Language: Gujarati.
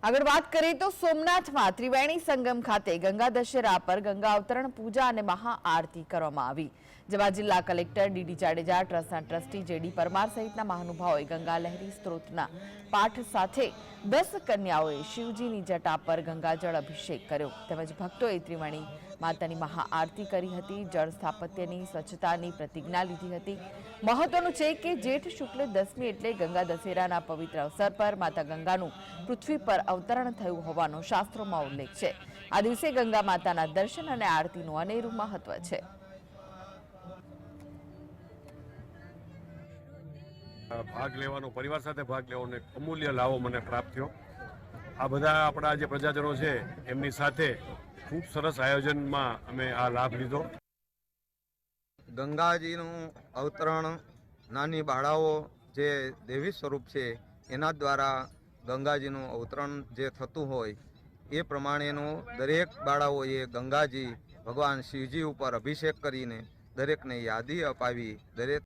આગળ વાત કરીએ તો સોમનાથમાં ત્રિવેણી સંગમ ખાતે ગંગા દશેરા પર ગંગા અવતરણ પૂજા અને મહાઆરતી કરવામાં આવી, જેમાં જિલ્લા કલેક્ટર ડીડી જાડેજા, ટ્રસ્ટના ટ્રસ્ટી જેડી પરમાર સહિતના મહાનુભાવોએ ગંગા લહેરી સ્ત્રોતના પાઠ સાથે 10 કન્યાઓએ શિવજીની જટા પર ગંગાજળ અભિષેક કર્યો તેમજ ભક્તોએ ત્રિવેણી માતાની મહાઆરતી કરી હતી. જળ સ્થાપત્યની સ્વચ્છતાની પ્રતિજ્ઞા લીધી હતી. મહત્વનું છે કે જેઠ શુક્લ દસમી એટલે ગંગા દશેરાના પવિત્ર અવસર પર માતા ગંગાનું પૃથ્વી પર અવતરણ થયું હોવાનો શાસ્ત્રોમાં ઉલ્લેખ છે. આ દિવસે ગંગા માતાના દર્શન અને આરતીનું અનેરું મહત્વ છે. ભાગ લેવાનો, પરિવાર સાથે ભાગ લેવાનો એક અમૂલ્ય લાવો મને પ્રાપ્ત થયો. આ બધા આપણા જે પ્રજાજનો છે એમની સાથે ખૂબ સરસ આયોજનમાં અમે આ લાભ લીધો. ગંગાજીનું અવતરણ નાની બાળાઓ જે દેવી સ્વરૂપ છે એના દ્વારા ગંગાજીનું અવતરણ જે થતું હોય એ પ્રમાણેનું દરેક બાળાઓએ ગંગાજી ભગવાન શિવજી ઉપર અભિષેક કરીને દરેકને યાદી અપાવી દરેક